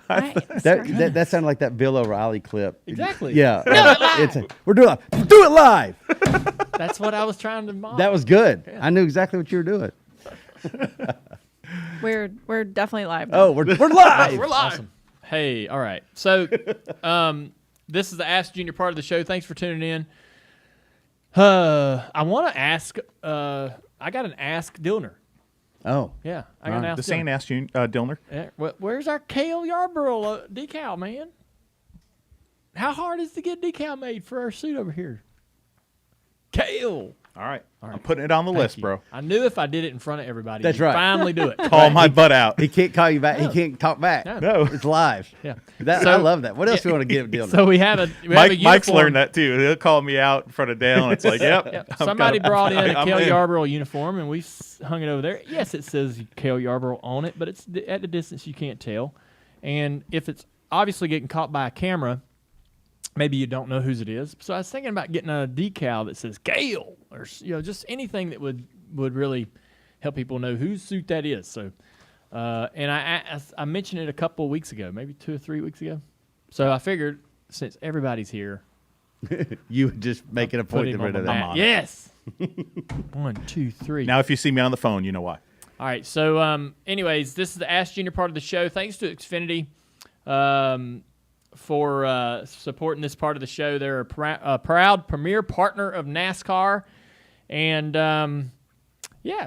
Right. That sounded like that Bill O'Reilly clip. Exactly. Yeah. Do it live. We're doing it. Do it live. That's what I was trying to model. That was good. Yeah. I knew exactly what you were doing. We're definitely live now. Oh, we're live. We're live. Awesome. Hey, all right. So, this is the Ask Junior part of the show. Thanks for tuning in. I want to ask. I got an Ask Dillner. Oh, Yeah, I got an Ask. This ain't Ask Dillner. Yeah, where's our Cale Yarborough decal, man? How hard is to get decal made for our suit over here? Cale. All right. I'm putting it on the list, you. bro. I knew if I did it in front of everybody, That's you'd right. finally do it. Call my butt out. he can't call you back. No. He can't talk back. No. It's live. Yeah. I love that. What else do you want to give Dylan? So we have a Mike's uniform. learned that too. He'll call me out in front of Dale, and it's like, yep. Yep. Somebody brought in a I'm Cale in. Yarborough uniform, and we hung it over there. Yes, it says Cale Yarborough on it, but it's at the distance you can't tell. And if it's obviously getting caught by a camera, maybe you don't know whose it is. So I was thinking about getting a decal that says Cale, or just anything that would really help people know whose suit that is. So, and I mentioned it a couple of weeks ago, maybe 2 or 3 weeks ago. So I figured since everybody's here, You would just make an put appointment him on for the that. mat. Yes. 1, 2, 3. Now, if you see me on the phone, you know why. All right. So, anyways, this is the Ask Junior part of the show. Thanks to Xfinity for supporting this part of the show. They're a proud premier partner of NASCAR, and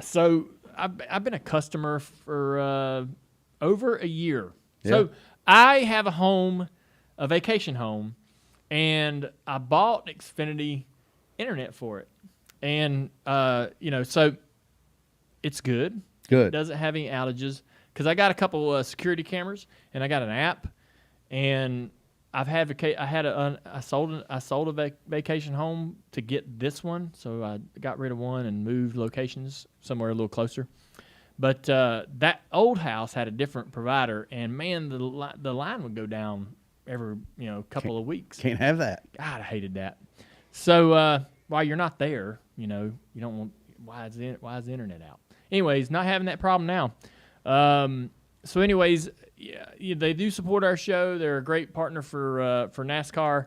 so I've been a customer for over a year. Yeah. So I have a vacation home, and I bought Xfinity internet for it, and so it's good. Good. It doesn't have any outages because I got a couple security cameras and I got an app, and I sold a vacation home to get this one, so I got rid of one and moved locations somewhere a little closer. But that old house had a different provider, and man, the line would go down every couple of weeks. Can't have that. God, I hated that. So while you're not there, you don't want why is the internet out? Anyways, not having that problem now. So anyways, yeah, they do support our show. They're a great partner for NASCAR.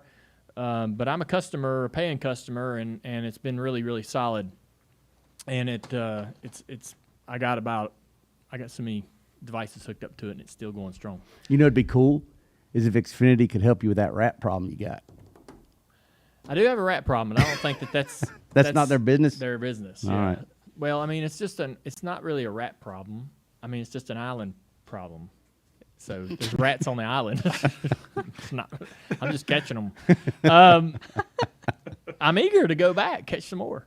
But I'm a paying customer, and it's been really, really solid. And I got so many devices hooked up to it, and it's still going strong. You know, it'd be cool is if Xfinity could help you with that rat problem you got. I do have a rat problem, and I don't think that's That's not their business? Their business. All yeah. right. Well, I mean, it's not really a rat problem. I mean, it's just an island problem. So there's rats on the island. It's not. I'm just catching them. I'm eager to go back, catch some more.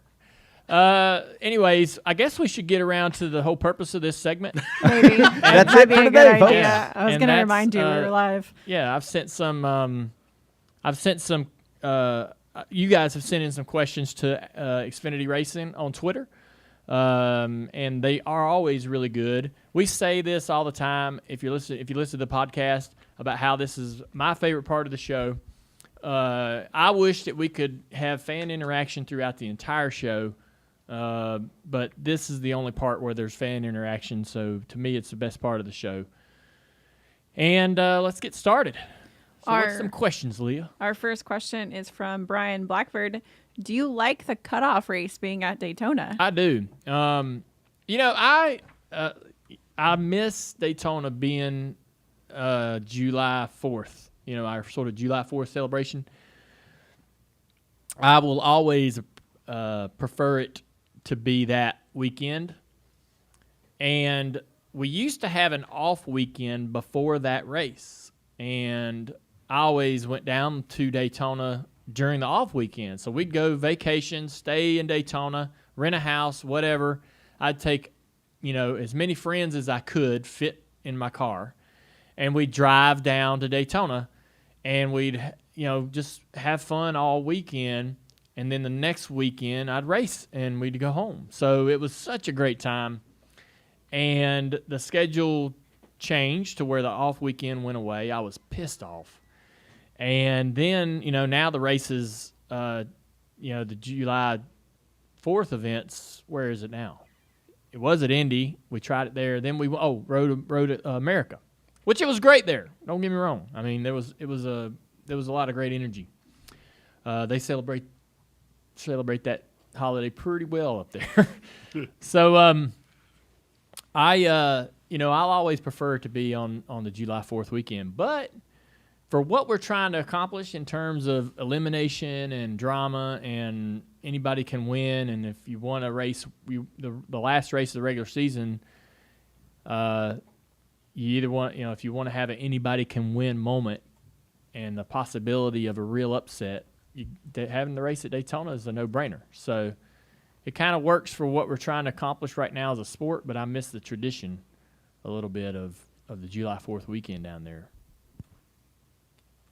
Anyways, I guess we should get around to the whole purpose of this segment. Maybe. That's Might it be for a today, good folks. idea. I was And going to that's, remind you we were live. Yeah, I've sent some. You guys have sent in some questions to Xfinity Racing on Twitter, and they are always really good. We say this all the time. If you listen to the podcast about how this is my favorite part of the show, I wish that we could have fan interaction throughout the entire show, but this is the only part where there's fan interaction. So to me, it's the best part of the show. And let's get started. So what's some questions, Leah? Our first question is from Brian Blackford. Do you like the cutoff race being at Daytona? I do. I miss Daytona being July 4th. Our sort of July 4th celebration. I will always prefer it to be that weekend. And we used to have an off weekend before that race. And I always went down to Daytona during the off weekend. So we'd go vacation, stay in Daytona, rent a house, whatever. I'd take, as many friends as I could fit in my car. And we'd drive down to Daytona, and we'd, just have fun all weekend. And then the next weekend I'd race, and we'd go home. So it was such a great time. And the schedule changed to where the off weekend went away. I was pissed off. And then, now the races, the July 4th events, where is it now? It was at Indy. We tried it there. Then we rode at America. which it was great there. Don't get me wrong. I mean, there was a lot of great energy. They celebrate that holiday pretty well up there. So I'll always prefer to be on the July 4th weekend, but for what we're trying to accomplish in terms of elimination and drama and anybody can win, and if you want to race, the last race of the regular season, you either want, if you want to have an anybody can win moment and the possibility of a real upset, having the race at Daytona is a no-brainer. So it kind of works for what we're trying to accomplish right now as a sport, but I miss the tradition a little bit of the July 4th weekend down there.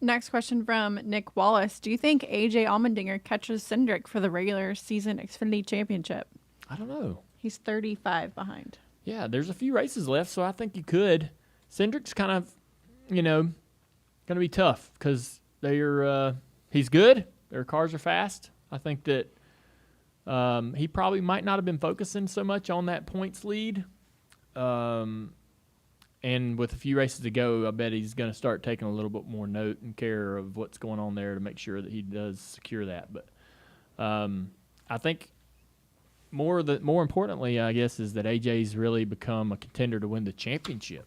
Next question from Nick Wallace. Do you think AJ Allmendinger catches Cindric for the regular season Xfinity Championship? I don't know. He's 35 behind. Yeah, there's a few races left, so I think you could. Cindric's kind of, going to be tough because he's good. Their cars are fast. I think that he probably might not have been focusing so much on that points lead. And with a few races to go, I bet he's going to start taking a little bit more note and care of what's going on there to make sure that he does secure that. But I think more importantly, I guess, is that AJ's really become a contender to win the championship.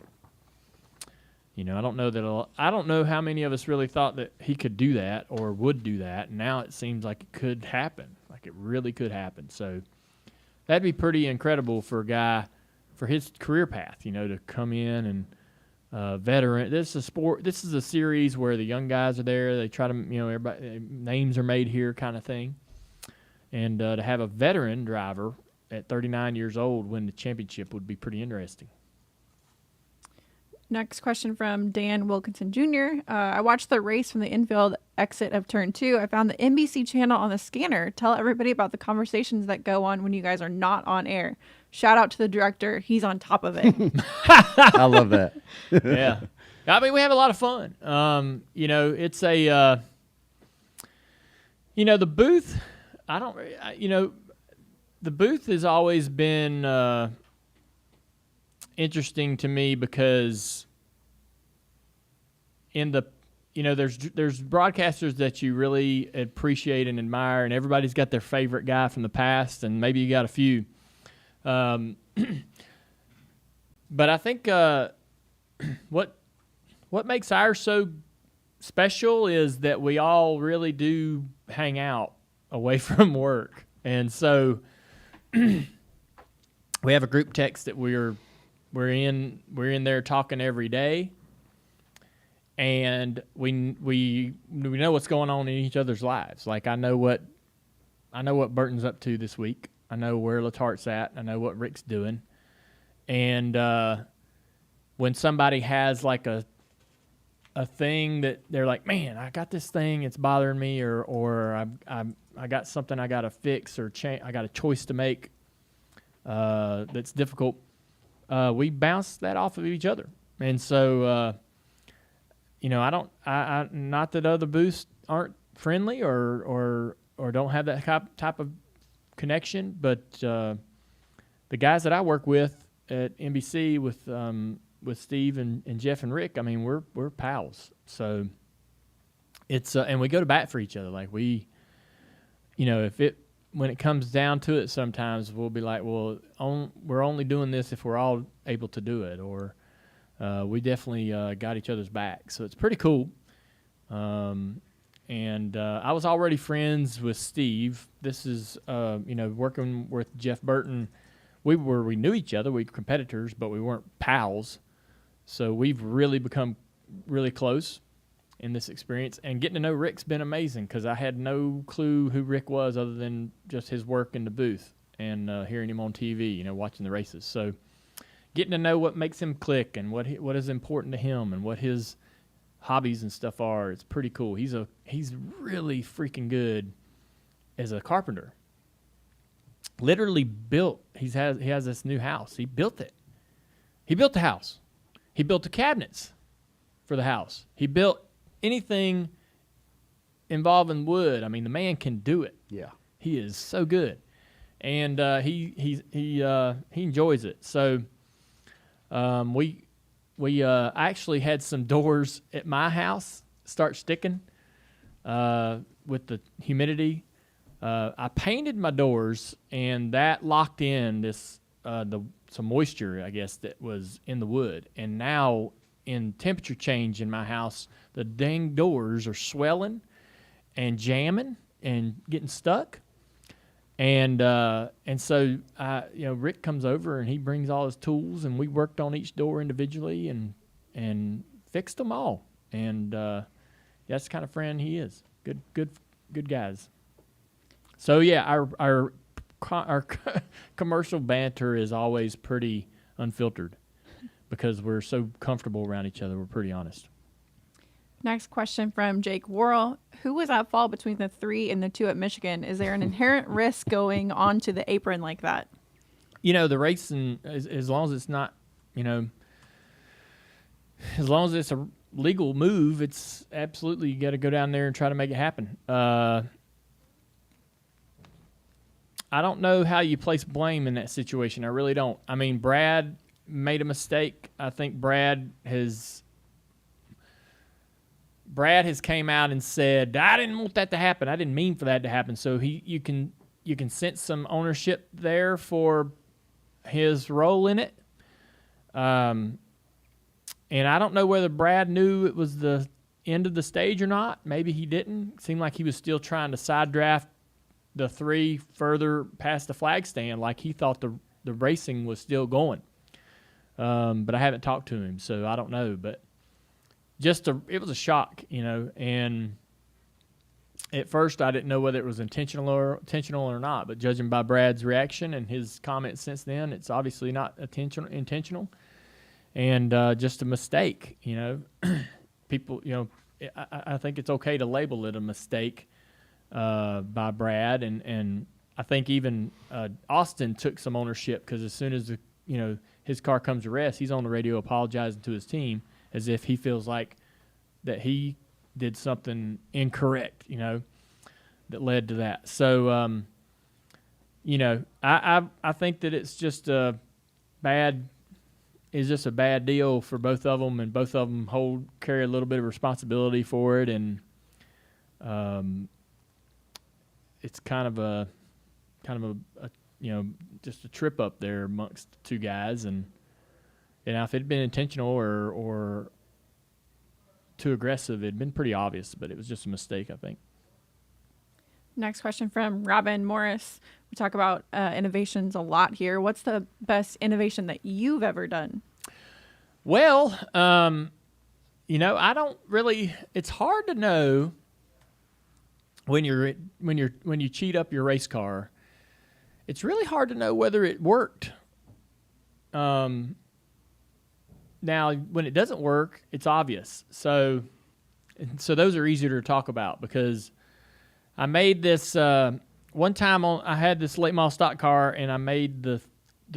I don't know how many of us really thought that he could do that or would do that. And now it seems like it could happen, like it really could happen. So that'd be pretty incredible for a guy, for his career path, to come in and veteran. This is a sport. This is a series where the young guys are there. They try to, everybody names are made here, kind of thing. And to have a veteran driver at 39 years old win the championship would be pretty interesting. Next question from Dan Wilkinson Jr. I watched the race from the infield exit of turn 2. I found the NBC channel on the scanner. Tell everybody about the conversations that go on when you guys are not on air. Shout out to the director. He's on top of it. I love that. Yeah. I mean, we have a lot of fun. It's a, the booth, the booth has always been interesting to me because there's broadcasters that you really appreciate and admire, and everybody's got their favorite guy from the past, and maybe you got a few. But I think what makes ours so special is that we all really do hang out away from work, and so we have a group text that we're in there talking every day, and we know what's going on in each other's lives. Like I know what Burton's up to this week. I know where Latart's at. I know what Rick's doing. And when somebody has like a thing that they're like, man, I got this thing, it's bothering me, or I got something I got to fix or change, I got a choice to make that's difficult, we bounce that off of each other. And so, not that other booths aren't friendly or don't have that type of connection, but the guys that I work with at NBC with Steve and Jeff and Rick, I mean, we're pals. So it's and we go to bat for each other. Like we, when it comes down to it, sometimes we'll be like, well, we're only doing this if we're all able to do it, or we definitely got each other's back. So it's pretty cool. And I was already friends with Steve. This is, working with Jeff Burton. We knew each other. We were competitors, but we weren't pals. So we've really become really close in this experience. And getting to know Rick's been amazing because I had no clue who Rick was other than just his work in the booth and hearing him on TV, watching the races. So getting to know what makes him click and what is important to him and what his hobbies and stuff are, it's pretty cool. He's really freaking good as a carpenter. Literally built. He has this new house. He built it. He built the house. He built the cabinets for the house. He built anything involving wood. I mean, the man can do it. Yeah, he is so good, and he enjoys it. So we we actually had some doors at my house start sticking with the humidity. I painted my doors, and that locked in this some moisture, I guess, that was in the wood. And now, in temperature change in my house, the dang doors are swelling and jamming and getting stuck. And so Rick comes over and he brings all his tools, and we worked on each door individually and fixed them all. And that's the kind of friend he is. Good guys. So yeah, our commercial banter is always pretty unfiltered because we're so comfortable around each other. We're pretty honest. Next question from Jake Worrell. Who was at fault between the 3 and the 2 at Michigan? Is there an inherent risk going onto the apron like that? The racing, as long as it's not, as long as it's a legal move, it's absolutely, you got to go down there and try to make it happen. I don't know how you place blame in that situation. I really don't. I mean, Brad made a mistake. I think Brad has came out and said, I didn't want that to happen. I didn't mean for that to happen. So you can sense some ownership there for his role in it. And I don't know whether Brad knew it was the end of the stage or not. Maybe he didn't. It seemed like he was still trying to side draft the 3 further past the flag stand, like he thought the racing was still going. But I haven't talked to him, so I don't know. But it was a shock, and at first I didn't know whether it was intentional or not, but judging by Brad's reaction and his comments since then, it's obviously not intentional and just a mistake, People, I think it's okay to label it a mistake by Brad, and I think even Austin took some ownership because as soon as his car comes to rest, he's on the radio apologizing to his team as if he feels like that he did something incorrect, that led to that. So, I think that it's just a bad deal for both of them, and both of them carry a little bit of responsibility for it, and it's kind of a just a trip up there amongst the 2 guys, and if it had been intentional or too aggressive, it'd been pretty obvious, but it was just a mistake, I think. Next question from Robin Morris. We talk about innovations a lot here. What's the best innovation that you've ever done? Well, I don't really. It's hard to know when you cheat up your race car. It's really hard to know whether it worked. Now, when it doesn't work, it's obvious. So those are easier to talk about because I made this one time. I had this late model stock car, and I made the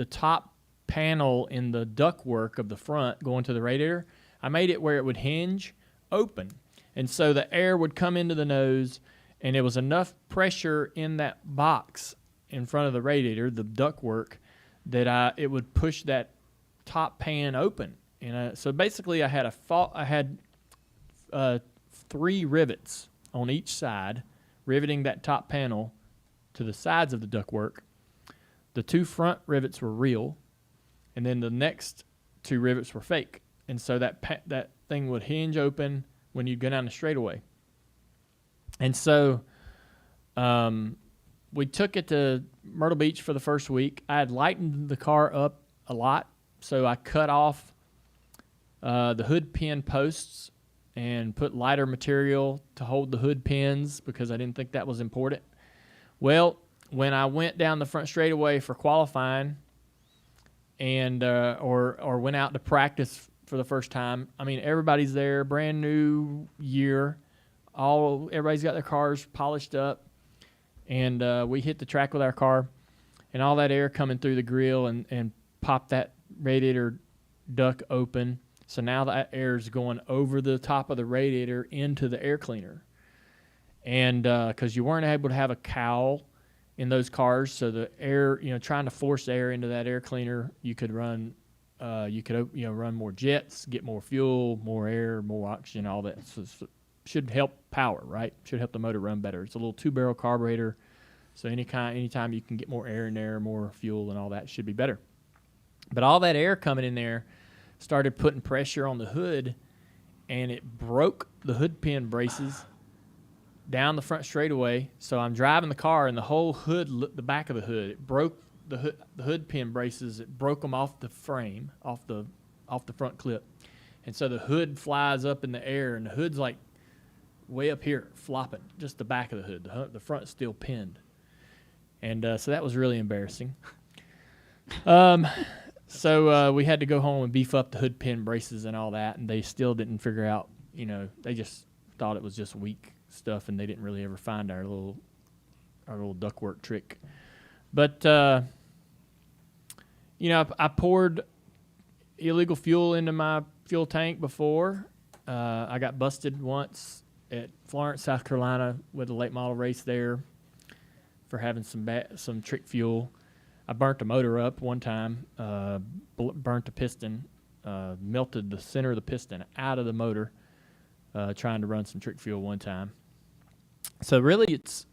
top panel in the ductwork of the front going to the radiator. I made it where it would hinge open, and so the air would come into the nose, and it was enough pressure in that box in front of the radiator, the ductwork, that it would push that top pan open. And so basically, I had 3 rivets on each side, riveting that top panel to the sides of the ductwork. The 2 front rivets were real, and then the next 2 rivets were fake. And so that thing would hinge open when you go down the straightaway. And so we took it to Myrtle Beach for the first week. I had lightened the car up a lot, so I cut off the hood pin posts and put lighter material to hold the hood pins because I didn't think that was important. Well, when I went down the front straightaway for qualifying and or went out to practice for the first time, I mean, everybody's there, brand new year, everybody's got their cars polished up, and we hit the track with our car, and all that air coming through the grill and popped that radiator duct open. So now that air is going over the top of the radiator into the air cleaner. And because you weren't able to have a cowl in those cars, so the air, trying to force air into that air cleaner, you could run You could run more jets, get more fuel, more air, more oxygen, all that. So should help power, right? Should help the motor run better. It's a little 2-barrel carburetor, so anytime you can get more air in there, more fuel, and all that should be better. But all that air coming in there started putting pressure on the hood, and it broke the hood pin braces down the front straightaway. So I'm driving the car, and the whole hood, the back of the hood, it broke the hood pin braces. It broke them off the frame, off the front clip, and so the hood flies up in the air, and the hood's like way up here, flopping, just the back of the hood. The front's still pinned, and so that was really embarrassing. So we had to go home and beef up the hood pin braces and all that, and they still didn't figure out. They just thought it was just weak stuff, and they didn't really ever find our little ductwork trick. But I poured illegal fuel into my fuel tank before. I got busted once at Florence, South Carolina, with a late model race there for having some trick fuel. I burnt the motor up one time, burnt the piston, melted the center of the piston out of the motor, trying to run some trick fuel one time. So really it's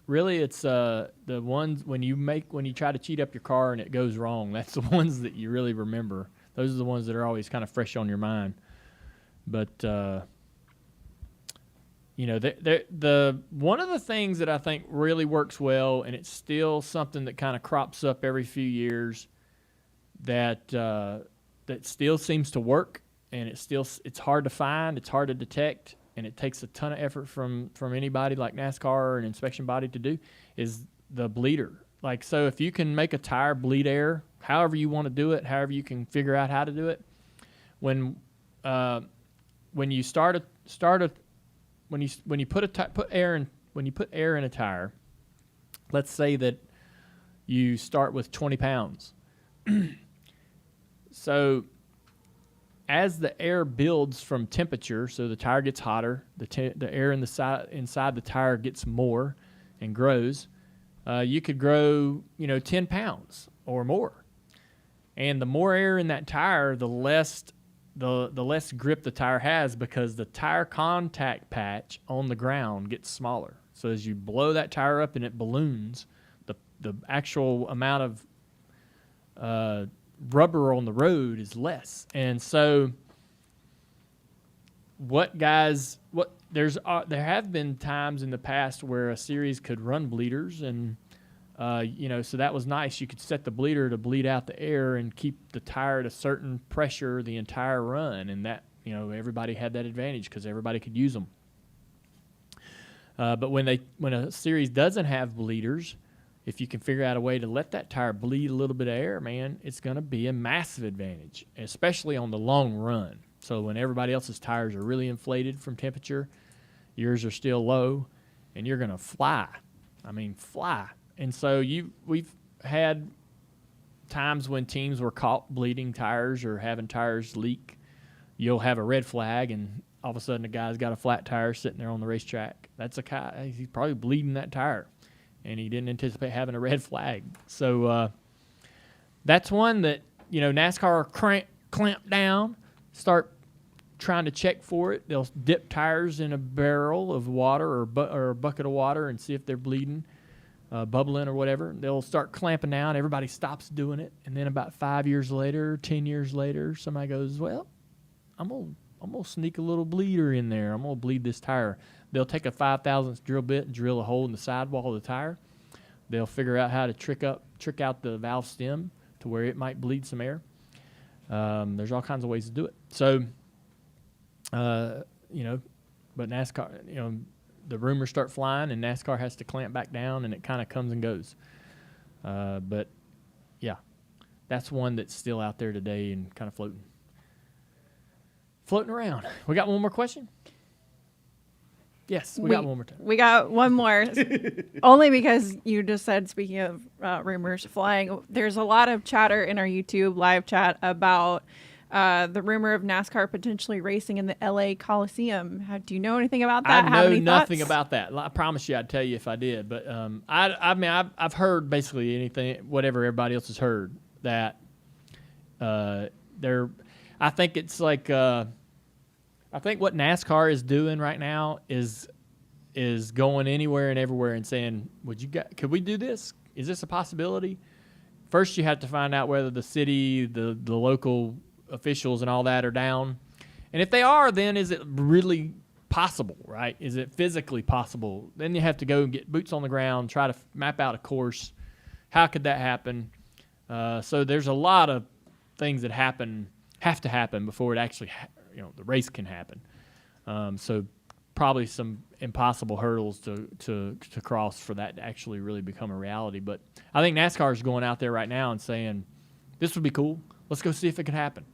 the ones when you try to cheat up your car and it goes wrong. That's the ones that you really remember. Those are the ones that are always kind of fresh on your mind. But the one of the things that I think really works well, and it's still something that kind of crops up every few years, that still seems to work, and it's hard to find, it's hard to detect, and it takes a ton of effort from anybody like NASCAR or an inspection body to do, is the bleeder. Like, so if you can make a tire bleed air, however you want to do it, however you can figure out how to do it, when you put air in a tire, let's say that you start with 20 pounds. So as the air builds from temperature, so the tire gets hotter, the air inside the tire gets more and grows, you could grow 10 pounds or more. And the more air in that tire, the less grip the tire has, because the tire contact patch on the ground gets smaller. So as you blow that tire up and it balloons, the actual amount of rubber on the road is less. And so there have been times in the past where a series could run bleeders, and so that was nice. You could set the bleeder to bleed out the air and keep the tire at a certain pressure the entire run, and that everybody had that advantage because everybody could use them. But when a series doesn't have bleeders, if you can figure out a way to let that tire bleed a little bit of air, man, it's going to be a massive advantage, especially on the long run. So when everybody else's tires are really inflated from temperature, yours are still low, and you're going to fly. I mean, fly. And so we've had times when teams were caught bleeding tires or having tires leak. You'll have a red flag, and all of a sudden the guy's got a flat tire sitting there on the racetrack. That's a guy. He's probably bleeding that tire, and he didn't anticipate having a red flag. So that's one that NASCAR clamp down, start trying to check for it. They'll dip tires in a barrel of water or a bucket of water and see if they're bleeding, bubbling or whatever. They'll start clamping down. Everybody stops doing it, and then about 5 years later, 10 years later, somebody goes, "Well, I'm gonna sneak a little bleeder in there. I'm gonna bleed this tire." They'll take a 5/1000 drill bit and drill a hole in the sidewall of the tire. They'll figure out how to trick out the valve stem to where it might bleed some air. There's all kinds of ways to do it. So, but NASCAR, the rumors start flying, and NASCAR has to clamp back down, and it kind of comes and goes. But yeah, that's one that's still out there today and kind of floating around. We got one more question? Yes, we got one more time. We got one more. Only because you just said, speaking of rumors flying, there's a lot of chatter in our YouTube live chat about the rumor of NASCAR potentially racing in the LA Coliseum. Do you know anything about that? I know nothing about that. I promise you I'd tell you if I did. But I've heard basically anything, whatever everybody else has heard. that they're. I think it's like I think what NASCAR is doing right now is going anywhere and everywhere and saying, could we do this? Is this a possibility? First, you have to find out whether the city, the local officials and all that are down. And if they are, then is it really possible, right? Is it physically possible? Then you have to go and get boots on the ground, try to map out a course. How could that happen? So there's a lot of things that have to happen before it actually, the race can happen. So probably some impossible hurdles to cross for that to actually really become a reality. But I think NASCAR is going out there right now and saying, this would be cool. Let's go see if it could happen.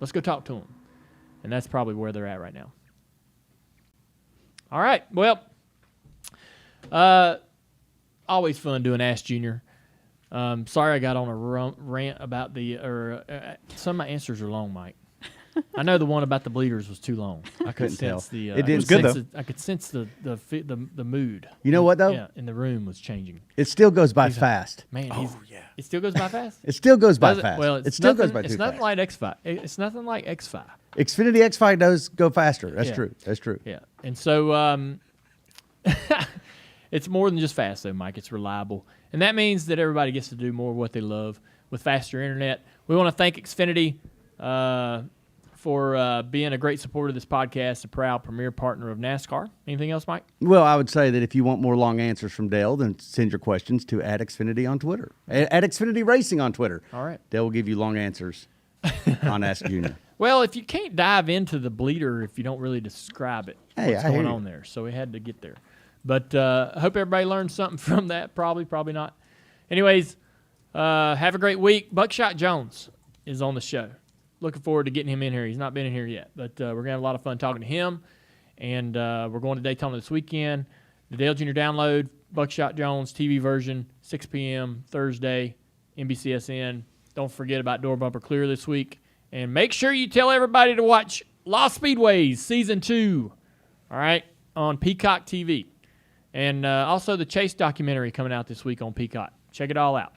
Let's go talk to them. And that's probably where they're at right now. All right. Well, always fun doing Ask Junior. Sorry I got on a rant about some of my answers are long, Mike. I know the one about the bleeders was too long. I could sense tell. it was good, though. I could sense the mood. You know what, though? Yeah, in the room was changing. It still goes by fast. Man, it still goes by fast. It still goes by Does it? fast. Well, it still goes by too It's nothing fast. like X5. It's nothing like X5. Xfinity X5 does go faster. That's Yeah. true. That's true. Yeah, and so it's more than just fast, though, Mike. It's reliable, and that means that everybody gets to do more of what they love with faster internet. We want to thank Xfinity for being a great supporter of this podcast, a proud premier partner of NASCAR. Anything else, Mike? Well, I would say that if you want more long answers from Dale, then send your questions to @Xfinity on Twitter. @Xfinity Racing on Twitter. All right. Dale will give you long answers on Ask Junior. Well, if you can't dive into the bleeder if you don't really describe it, Hey, what's I hear going you. on there? So we had to get there. But I hope everybody learned something from that. Probably not. Anyways, have a great week. Buckshot Jones is on the show. Looking forward to getting him in here. He's not been in here yet, but we're going to have a lot of fun talking to him. And we're going to Daytona this weekend. The Dale Jr. Download, Buckshot Jones TV version, 6 p.m. Thursday, NBCSN. Don't forget about Door Bumper Clear this week. And make sure you tell everybody to watch Lost Speedways Season 2, all right, on Peacock TV. And also the Chase documentary coming out this week on Peacock. Check it all out.